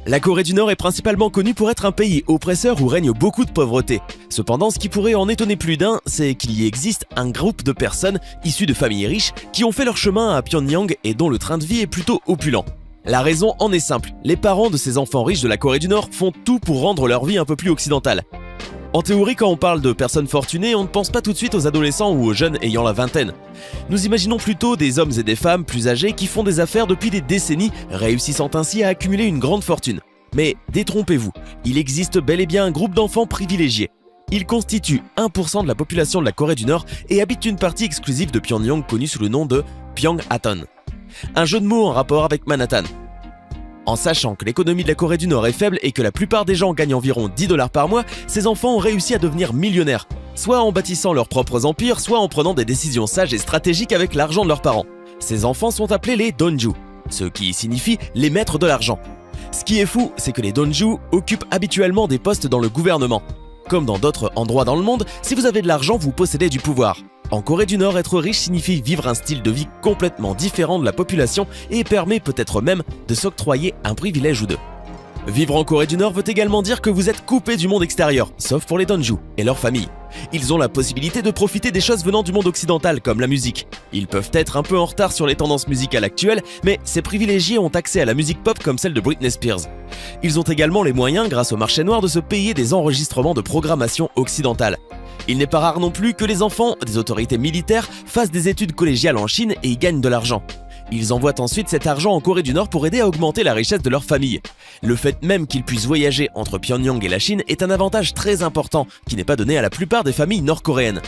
La Corée du Nord est principalement connue pour être un pays oppresseur où règne beaucoup de pauvreté. Cependant, ce qui pourrait en étonner plus d'un, c'est qu'il y existe un groupe de personnes issues de familles riches qui ont fait leur chemin à Pyongyang et dont le train de vie est plutôt opulent. La raison en est simple, les parents de ces enfants riches de la Corée du Nord font tout pour rendre leur vie un peu plus occidentale. En théorie, quand on parle de personnes fortunées, on ne pense pas tout de suite aux adolescents ou aux jeunes ayant la vingtaine. Nous imaginons plutôt des hommes et des femmes plus âgés qui font des affaires depuis des décennies, réussissant ainsi à accumuler une grande fortune. Mais détrompez-vous, il existe bel et bien un groupe d'enfants privilégiés. Ils constituent 1% de la population de la Corée du Nord et habitent une partie exclusive de Pyongyang connue sous le nom de Pyonghaton. Un jeu de mots en rapport avec Manhattan. En sachant que l'économie de la Corée du Nord est faible et que la plupart des gens gagnent environ 10 $ par mois, ces enfants ont réussi à devenir millionnaires, soit en bâtissant leurs propres empires, soit en prenant des décisions sages et stratégiques avec l'argent de leurs parents. Ces enfants sont appelés les Donju, ce qui signifie les maîtres de l'argent. Ce qui est fou, c'est que les Donju occupent habituellement des postes dans le gouvernement. Comme dans d'autres endroits dans le monde, si vous avez de l'argent, vous possédez du pouvoir. En Corée du Nord, être riche signifie vivre un style de vie complètement différent de la population et permet peut-être même de s'octroyer un privilège ou deux. Vivre en Corée du Nord veut également dire que vous êtes coupé du monde extérieur, sauf pour les Donju et leurs familles. Ils ont la possibilité de profiter des choses venant du monde occidental, comme la musique. Ils peuvent être un peu en retard sur les tendances musicales actuelles, mais ces privilégiés ont accès à la musique pop comme celle de Britney Spears. Ils ont également les moyens, grâce au marché noir, de se payer des enregistrements de programmation occidentale. Il n'est pas rare non plus que les enfants des autorités militaires fassent des études collégiales en Chine et y gagnent de l'argent. Ils envoient ensuite cet argent en Corée du Nord pour aider à augmenter la richesse de leur famille. Le fait même qu'ils puissent voyager entre Pyongyang et la Chine est un avantage très important qui n'est pas donné à la plupart des familles nord-coréennes.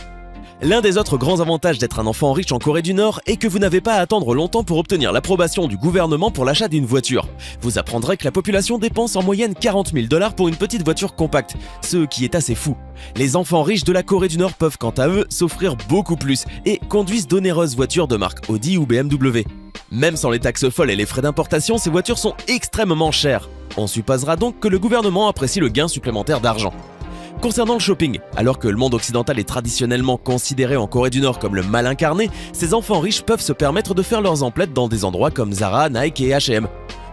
L'un des autres grands avantages d'être un enfant riche en Corée du Nord est que vous n'avez pas à attendre longtemps pour obtenir l'approbation du gouvernement pour l'achat d'une voiture. Vous apprendrez que la population dépense en moyenne 40 000 $ pour une petite voiture compacte, ce qui est assez fou. Les enfants riches de la Corée du Nord peuvent quant à eux s'offrir beaucoup plus et conduisent d'onéreuses voitures de marque Audi ou BMW. Même sans les taxes folles et les frais d'importation, ces voitures sont extrêmement chères. On supposera donc que le gouvernement apprécie le gain supplémentaire d'argent. Concernant le shopping, alors que le monde occidental est traditionnellement considéré en Corée du Nord comme le mal incarné, ces enfants riches peuvent se permettre de faire leurs emplettes dans des endroits comme Zara, Nike et H&M.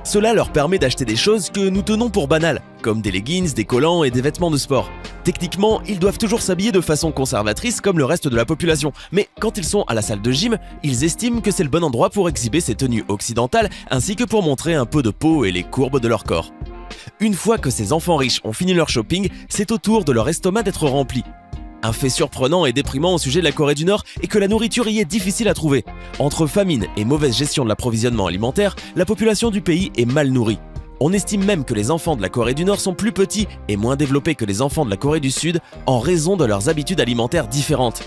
Cela leur permet d'acheter des choses que nous tenons pour banales, comme des leggings, des collants et des vêtements de sport. Techniquement, ils doivent toujours s'habiller de façon conservatrice comme le reste de la population, mais quand ils sont à la salle de gym, ils estiment que c'est le bon endroit pour exhiber ces tenues occidentales ainsi que pour montrer un peu de peau et les courbes de leur corps. Une fois que ces enfants riches ont fini leur shopping, c'est au tour de leur estomac d'être rempli. Un fait surprenant et déprimant au sujet de la Corée du Nord est que la nourriture y est difficile à trouver. Entre famine et mauvaise gestion de l'approvisionnement alimentaire, la population du pays est mal nourrie. On estime même que les enfants de la Corée du Nord sont plus petits et moins développés que les enfants de la Corée du Sud en raison de leurs habitudes alimentaires différentes.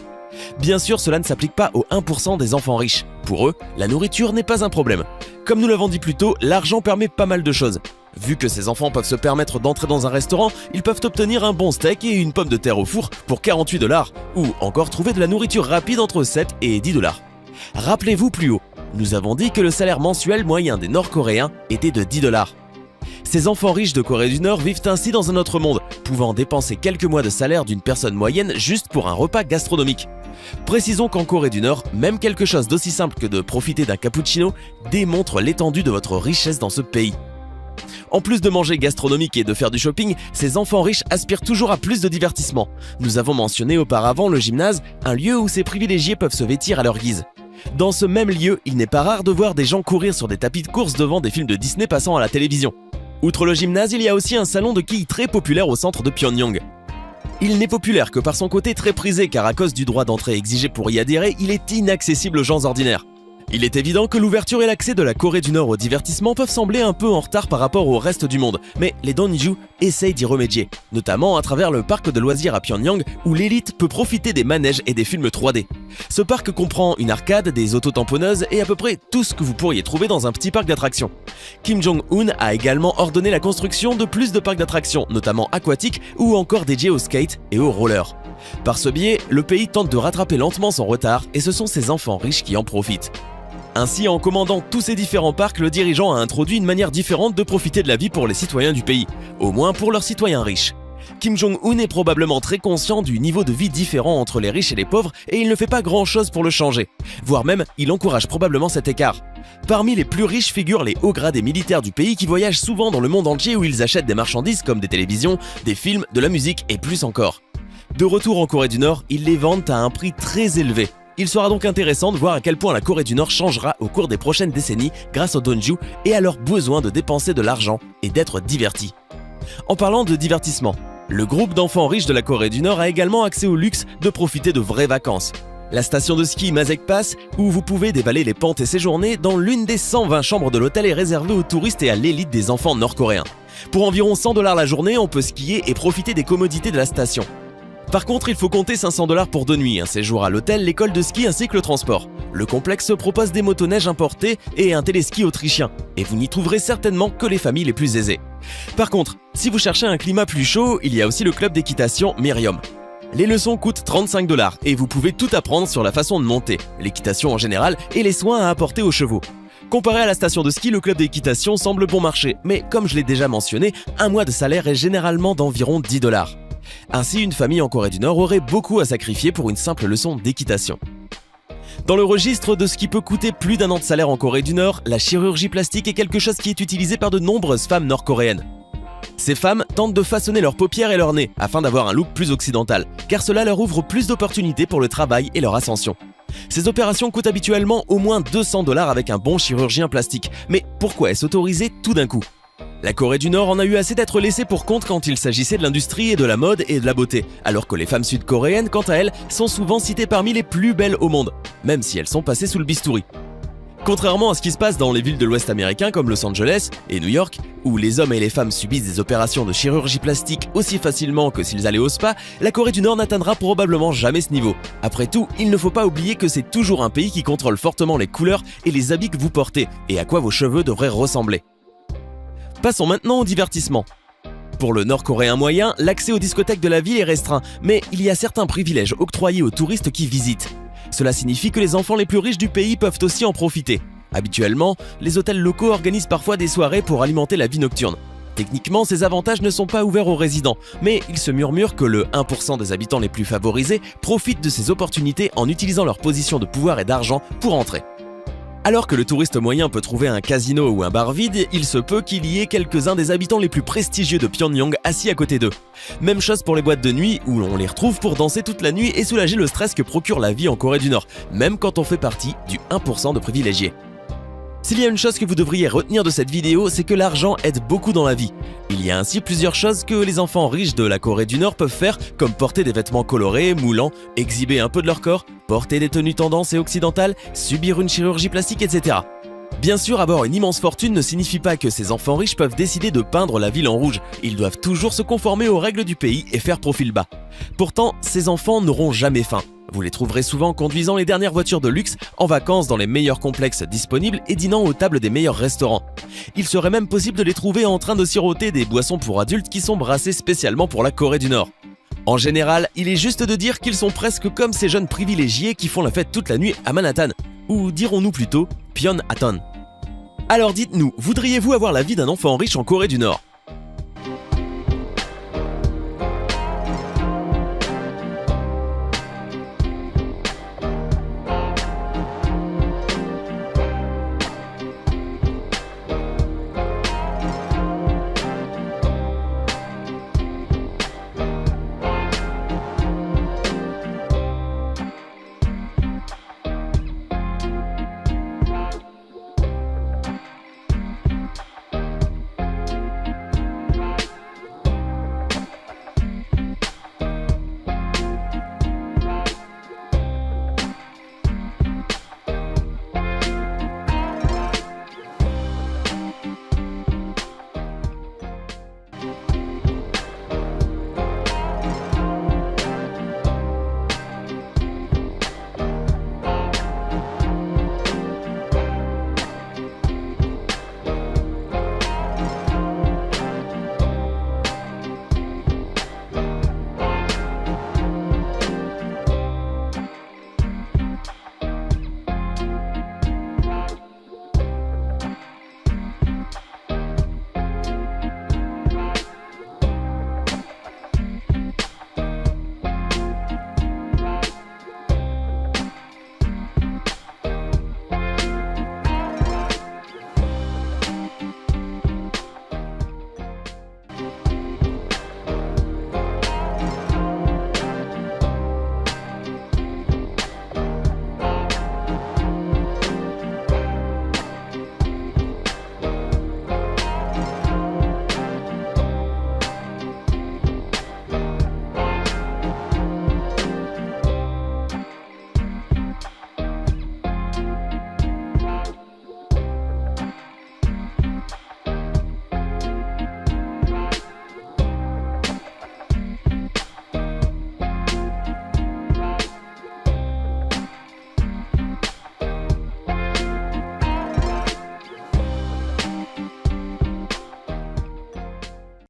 Bien sûr, cela ne s'applique pas aux 1% des enfants riches. Pour eux, la nourriture n'est pas un problème. Comme nous l'avons dit plus tôt, l'argent permet pas mal de choses. Vu que ces enfants peuvent se permettre d'entrer dans un restaurant, ils peuvent obtenir un bon steak et une pomme de terre au four pour 48 $, ou encore trouver de la nourriture rapide entre 7 et 10 $. Rappelez-vous plus haut, nous avons dit que le salaire mensuel moyen des Nord-Coréens était de 10 $. Ces enfants riches de Corée du Nord vivent ainsi dans un autre monde, pouvant dépenser quelques mois de salaire d'une personne moyenne juste pour un repas gastronomique. Précisons qu'en Corée du Nord, même quelque chose d'aussi simple que de profiter d'un cappuccino démontre l'étendue de votre richesse dans ce pays. En plus de manger gastronomique et de faire du shopping, ces enfants riches aspirent toujours à plus de divertissement. Nous avons mentionné auparavant le gymnase, un lieu où ces privilégiés peuvent se vêtir à leur guise. Dans ce même lieu, il n'est pas rare de voir des gens courir sur des tapis de course devant des films de Disney passant à la télévision. Outre le gymnase, il y a aussi un salon de quilles très populaire au centre de Pyongyang. Il n'est populaire que par son côté très prisé car à cause du droit d'entrée exigé pour y adhérer, il est inaccessible aux gens ordinaires. Il est évident que l'ouverture et l'accès de la Corée du Nord au divertissement peuvent sembler un peu en retard par rapport au reste du monde, mais les Donju essayent d'y remédier, notamment à travers le parc de loisirs à Pyongyang où l'élite peut profiter des manèges et des films 3D. Ce parc comprend une arcade, des auto-tamponneuses et à peu près tout ce que vous pourriez trouver dans un petit parc d'attractions. Kim Jong-un a également ordonné la construction de plus de parcs d'attractions, notamment aquatiques ou encore dédiés au skate et au roller. Par ce biais, le pays tente de rattraper lentement son retard et ce sont ses enfants riches qui en profitent. Ainsi, en commandant tous ces différents parcs, le dirigeant a introduit une manière différente de profiter de la vie pour les citoyens du pays, au moins pour leurs citoyens riches. Kim Jong-un est probablement très conscient du niveau de vie différent entre les riches et les pauvres et il ne fait pas grand-chose pour le changer. Voire même, il encourage probablement cet écart. Parmi les plus riches figurent les hauts gradés militaires du pays qui voyagent souvent dans le monde entier où ils achètent des marchandises comme des télévisions, des films, de la musique et plus encore. De retour en Corée du Nord, ils les vendent à un prix très élevé. Il sera donc intéressant de voir à quel point la Corée du Nord changera au cours des prochaines décennies grâce au Donju et à leur besoin de dépenser de l'argent et d'être divertis. En parlant de divertissement, le groupe d'enfants riches de la Corée du Nord a également accès au luxe de profiter de vraies vacances. La station de ski Masek Pass, où vous pouvez dévaler les pentes et séjourner dans l'une des 120 chambres de l'hôtel, est réservée aux touristes et à l'élite des enfants nord-coréens. Pour environ 100 $ la journée, on peut skier et profiter des commodités de la station. Par contre, il faut compter 500 $ pour 2 nuits, un séjour à l'hôtel, l'école de ski ainsi que le transport. Le complexe propose des motoneiges importés et un téléski autrichien, et vous n'y trouverez certainement que les familles les plus aisées. Par contre, si vous cherchez un climat plus chaud, il y a aussi le club d'équitation Miriam. Les leçons coûtent 35 $ et vous pouvez tout apprendre sur la façon de monter, l'équitation en général et les soins à apporter aux chevaux. Comparé à la station de ski, le club d'équitation semble bon marché, mais comme je l'ai déjà mentionné, un mois de salaire est généralement d'environ 10 $. Ainsi, une famille en Corée du Nord aurait beaucoup à sacrifier pour une simple leçon d'équitation. Dans le registre de ce qui peut coûter plus d'1 an de salaire en Corée du Nord, la chirurgie plastique est quelque chose qui est utilisé par de nombreuses femmes nord-coréennes. Ces femmes tentent de façonner leurs paupières et leur nez afin d'avoir un look plus occidental, car cela leur ouvre plus d'opportunités pour le travail et leur ascension. Ces opérations coûtent habituellement au moins 200 $ avec un bon chirurgien plastique, mais pourquoi est-ce autorisé tout d'un coup ? La Corée du Nord en a eu assez d'être laissée pour compte quand il s'agissait de l'industrie et de la mode et de la beauté, alors que les femmes sud-coréennes, quant à elles, sont souvent citées parmi les plus belles au monde, même si elles sont passées sous le bistouri. Contrairement à ce qui se passe dans les villes de l'Ouest américain comme Los Angeles et New York, où les hommes et les femmes subissent des opérations de chirurgie plastique aussi facilement que s'ils allaient au spa, la Corée du Nord n'atteindra probablement jamais ce niveau. Après tout, il ne faut pas oublier que c'est toujours un pays qui contrôle fortement les couleurs et les habits que vous portez, et à quoi vos cheveux devraient ressembler. Passons maintenant au divertissement. Pour le Nord-Coréen moyen, l'accès aux discothèques de la ville est restreint, mais il y a certains privilèges octroyés aux touristes qui visitent. Cela signifie que les enfants les plus riches du pays peuvent aussi en profiter. Habituellement, les hôtels locaux organisent parfois des soirées pour alimenter la vie nocturne. Techniquement, ces avantages ne sont pas ouverts aux résidents, mais il se murmure que le 1% des habitants les plus favorisés profitent de ces opportunités en utilisant leur position de pouvoir et d'argent pour entrer. Alors que le touriste moyen peut trouver un casino ou un bar vide, il se peut qu'il y ait quelques-uns des habitants les plus prestigieux de Pyongyang assis à côté d'eux. Même chose pour les boîtes de nuit où on les retrouve pour danser toute la nuit et soulager le stress que procure la vie en Corée du Nord, même quand on fait partie du 1% de privilégiés. S'il y a une chose que vous devriez retenir de cette vidéo, c'est que l'argent aide beaucoup dans la vie. Il y a ainsi plusieurs choses que les enfants riches de la Corée du Nord peuvent faire, comme porter des vêtements colorés, moulants, exhiber un peu de leur corps, porter des tenues tendances et occidentales, subir une chirurgie plastique, etc. Bien sûr, avoir une immense fortune ne signifie pas que ces enfants riches peuvent décider de peindre la ville en rouge. Ils doivent toujours se conformer aux règles du pays et faire profil bas. Pourtant, ces enfants n'auront jamais faim. Vous les trouverez souvent conduisant les dernières voitures de luxe, en vacances dans les meilleurs complexes disponibles et dînant aux tables des meilleurs restaurants. Il serait même possible de les trouver en train de siroter des boissons pour adultes qui sont brassées spécialement pour la Corée du Nord. En général, il est juste de dire qu'ils sont presque comme ces jeunes privilégiés qui font la fête toute la nuit à Manhattan, ou dirons-nous plutôt Pyeonhattan. Alors dites-nous, voudriez-vous avoir la vie d'un enfant riche en Corée du Nord ?